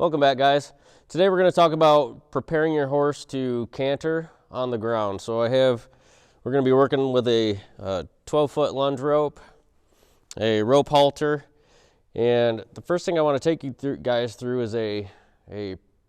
Welcome back, guys. Today we're going to talk about preparing your horse to canter on the ground. So we're going to be working with a 12-foot lunge rope, a rope halter, and the first thing I want to take you guys through is a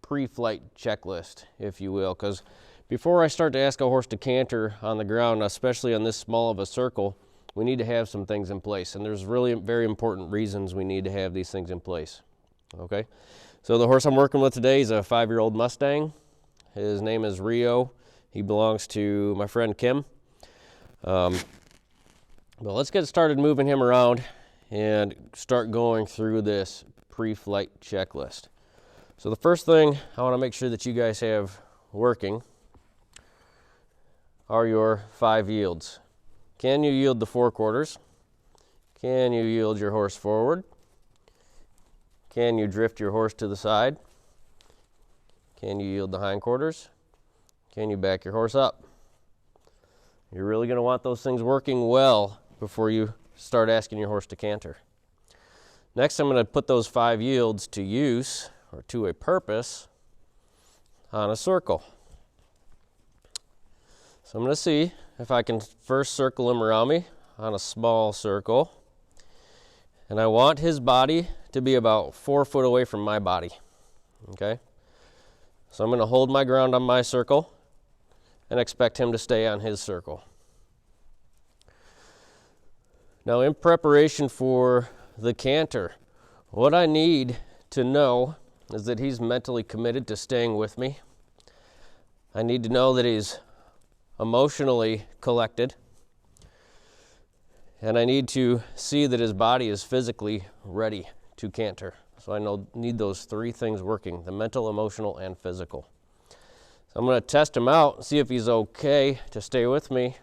pre-flight checklist, if you will, because before I start to ask a horse to canter on the ground, especially on this small of a circle, we need to have some things in place, and there's really very important reasons we need to have these things in place. Okay, so the horse I'm working with today is a 5-year-old Mustang. His name is Rio. He belongs to my friend Kim. But let's get started moving him around and start going through this pre-flight checklist. So the first thing I want to make sure that you guys have working are your 5 yields. Can you yield the 4 quarters? Can you yield your horse forward? Can you drift your horse to the side? Can you yield the hindquarters? Can you back your horse up? You're really going to want those things working well before you start asking your horse to canter. Next, I'm going to put those 5 yields to use, or to a purpose, on a circle. So I'm going to see if I can first circle him around me on a small circle. And I want his body to be about 4 foot away from my body. Okay? So I'm going to hold my ground on my circle and expect him to stay on his circle. Now, in preparation for the canter, what I need to know is that he's mentally committed to staying with me. I need to know that he's emotionally collected. And I need to see that his body is physically ready to canter. So I need those 3 things working: the mental, emotional, and physical. So I'm going to test him out, see if he's okay to stay with me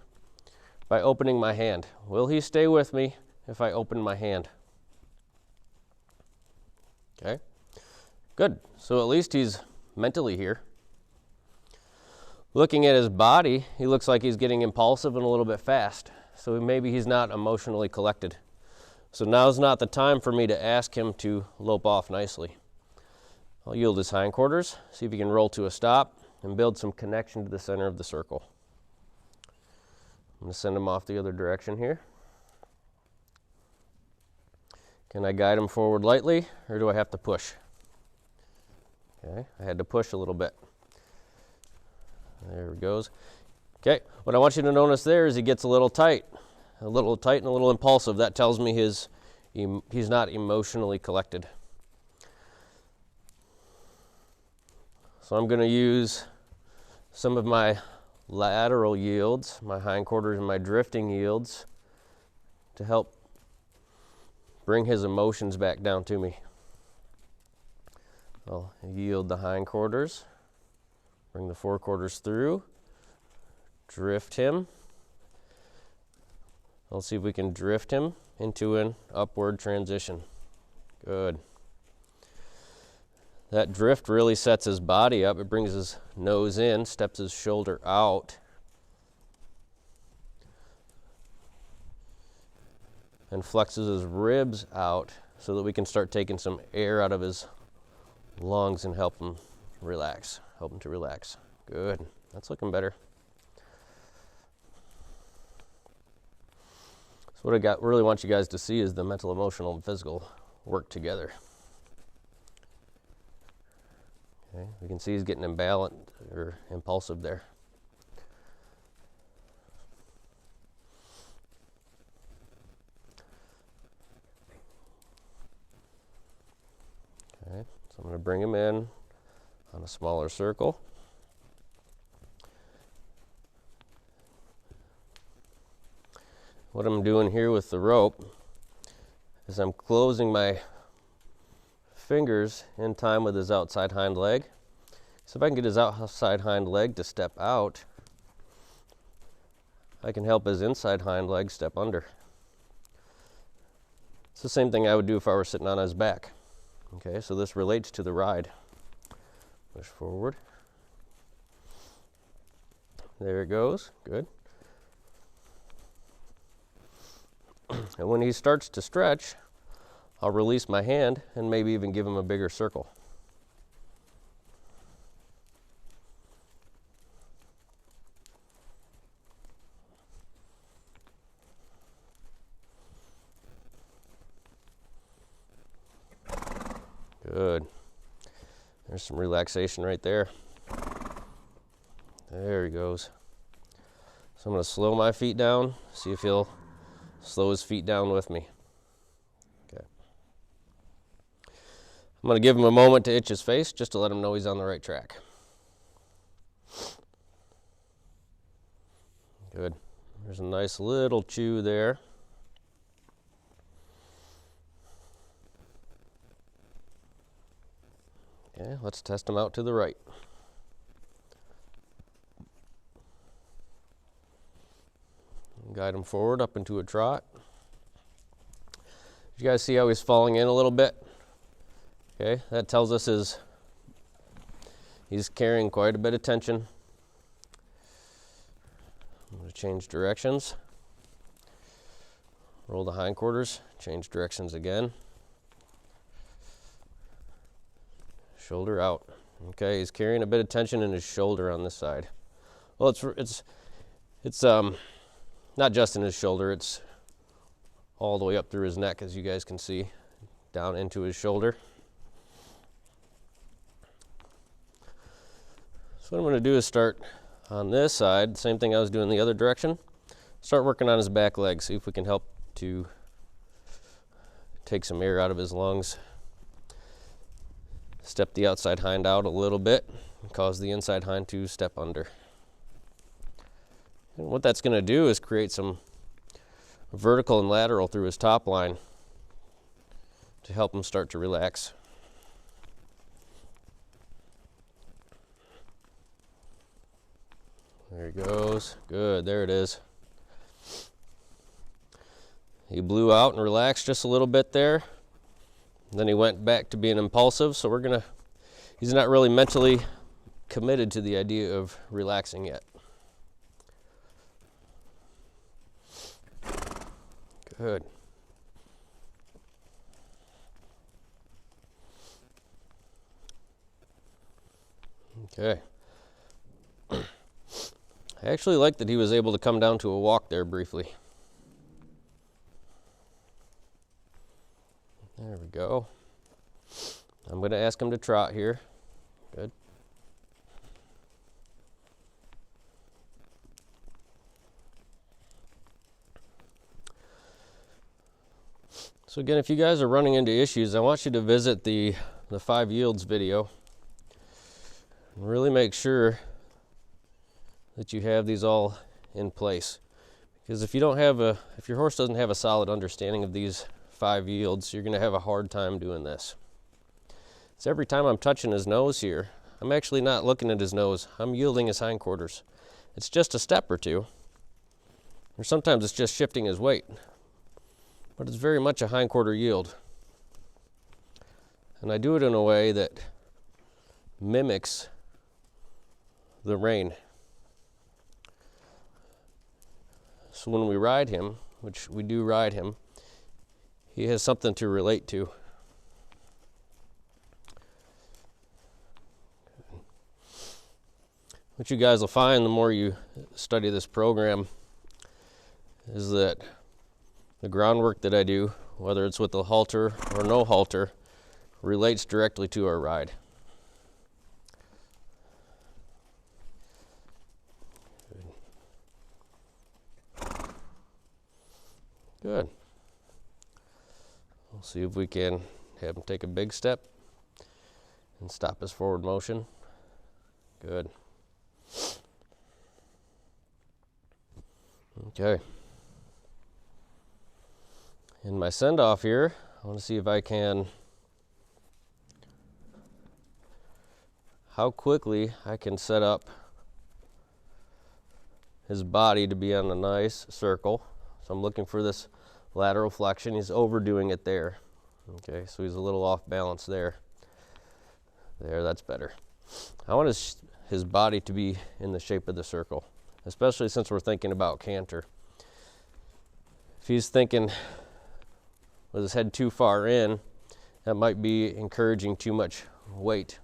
by opening my hand. Will he stay with me if I open my hand? Okay, good. So at least he's mentally here. Looking at his body, he looks like he's getting impulsive and a little bit fast. So maybe he's not emotionally collected. So now's not the time for me to ask him to lope off nicely. I'll yield his hindquarters, see if he can roll to a stop, and build some connection to the center of the circle. I'm going to send him off the other direction here. Can I guide him forward lightly, or do I have to push? Okay, I had to push a little bit. There it goes. Okay, what I want you to notice there is he gets a little tight and a little impulsive. That tells me he's not emotionally collected. So I'm going to use some of my lateral yields, my hindquarters and my drifting yields, to help bring his emotions back down to me. I'll yield the hindquarters, bring the forequarters through, drift him. Let's see if we can drift him into an upward transition. Good. That drift really sets his body up. It brings his nose in, steps his shoulder out, and flexes his ribs out so that we can start taking some air out of his lungs and help him relax. Help him to relax. Good. That's looking better. So what I really want you guys to see is the mental, emotional, and physical work together. Okay, we can see he's getting imbalanced or impulsive there. Okay, so I'm going to bring him in on a smaller circle. What I'm doing here with the rope is I'm closing my fingers in time with his outside hind leg. So if I can get his outside hind leg to step out, I can help his inside hind leg step under. It's the same thing I would do if I were sitting on his back. Okay, so this relates to the ride. Push forward. There it goes. Good. And when he starts to stretch, I'll release my hand and maybe even give him a bigger circle. Good. There's some relaxation right there. There he goes. So I'm going to slow my feet down, see if he'll slow his feet down with me. Okay. I'm going to give him a moment to itch his face just to let him know he's on the right track. Good. There's a nice little chew there. Okay, let's test him out to the right. Guide him forward up into a trot. You guys see how he's falling in a little bit? Okay, that tells us he's carrying quite a bit of tension. I'm going to change directions. Roll the hindquarters, change directions again. Shoulder out. Okay, he's carrying a bit of tension in his shoulder on this side. Well, it's not just in his shoulder, it's all the way up through his neck, as you guys can see, down into his shoulder. So what I'm going to do is start on this side, same thing I was doing the other direction. Start working on his back leg, see if we can help to take some air out of his lungs. Step the outside hind out a little bit and cause the inside hind to step under. And what that's going to do is create some vertical and lateral through his top line to help him start to relax. There he goes. Good, there it is. He blew out and relaxed just a little bit there. Then he went back to being impulsive, so he's not really mentally committed to the idea of relaxing yet. Good. Okay. I actually like that he was able to come down to a walk there briefly. There we go. I'm going to ask him to trot here. Good. So again, if you guys are running into issues, I want you to visit the 5 yields video. Really make sure that you have these all in place. Because if your horse doesn't have a solid understanding of these 5 yields, you're going to have a hard time doing this. So every time I'm touching his nose here, I'm actually not looking at his nose. I'm yielding his hindquarters. It's just a step or two. Or sometimes it's just shifting his weight. But it's very much a hindquarter yield. And I do it in a way that mimics the rein. So when we ride him, which we do ride him, he has something to relate to. What you guys will find the more you study this program is that the groundwork that I do, whether it's with the halter or no halter, relates directly to our ride. Good. We'll see if we can have him take a big step and stop his forward motion. Good. Okay. In my send-off here, I want to see if I can, how quickly I can set up his body to be on a nice circle. So I'm looking for this lateral flexion. He's overdoing it there. Okay, so he's a little off balance there. There, that's better. I want his body to be in the shape of the circle, especially since we're thinking about canter. If he's thinking with his head too far in, that might be encouraging too much weight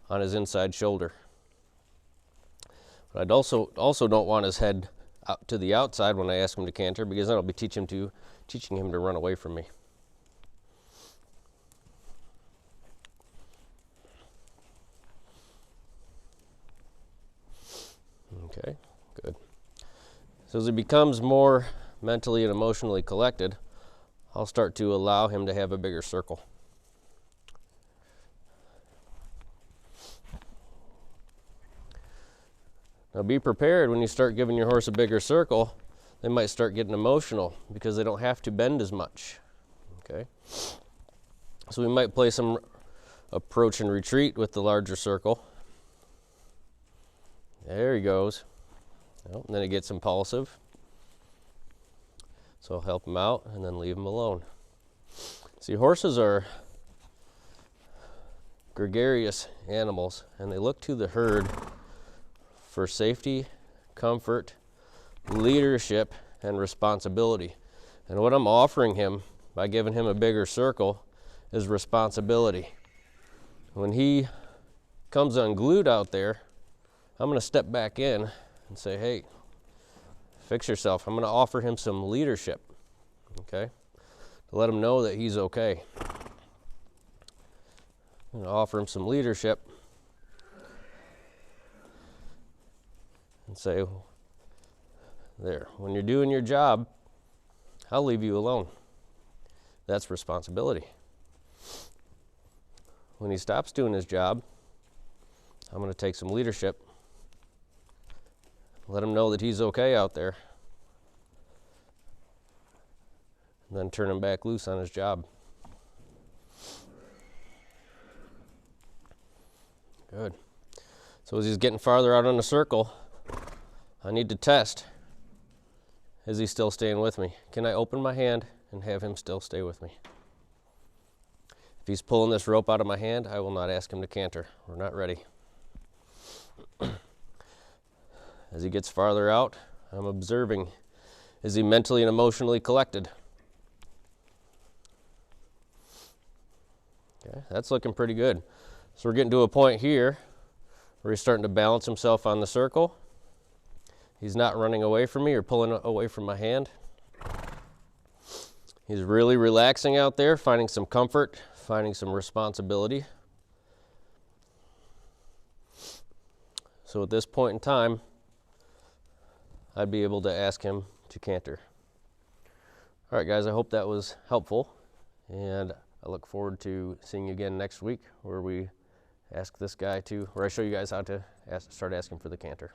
on his inside shoulder. But I'd also don't want his head out to the outside when I ask him to canter, because then I'll be teaching him to run away from me. So as he becomes more mentally and emotionally collected, I'll start to allow him to have a bigger circle. Now be prepared when you start giving your horse a bigger circle, they might start getting emotional because they don't have to bend as much. Okay? So we might play some approach and retreat with the larger circle. There he goes. Well, and then he gets impulsive. So I'll help him out and then leave him alone. See, horses are gregarious animals, and they look to the herd for safety, comfort, leadership, and responsibility. And what I'm offering him by giving him a bigger circle is responsibility. When he comes unglued out there, I'm going to step back in and say, hey, fix yourself. I'm going to offer him some leadership, okay, to let him know that he's okay. I'm going to offer him some leadership and say, there, when you're doing your job, I'll leave you alone. That's responsibility. When he stops doing his job, I'm going to take some leadership, let him know that he's okay out there, and then turn him back loose on his job. Good. So as he's getting farther out on the circle, I need to test, is he still staying with me? Can I open my hand and have him still stay with me? If he's pulling this rope out of my hand, I will not ask him to canter. We're not ready. As he gets farther out, I'm observing, is he mentally and emotionally collected? Okay, that's looking pretty good. So we're getting to a point here where he's starting to balance himself on the circle. He's not running away from me or pulling away from my hand. He's really relaxing out there, finding some comfort, finding some responsibility. So at this point in time, I'd be able to ask him to canter. All right, guys, I hope that was helpful, and I look forward to seeing you again next week where we ask this guy to, or I show you guys how to start asking for the canter.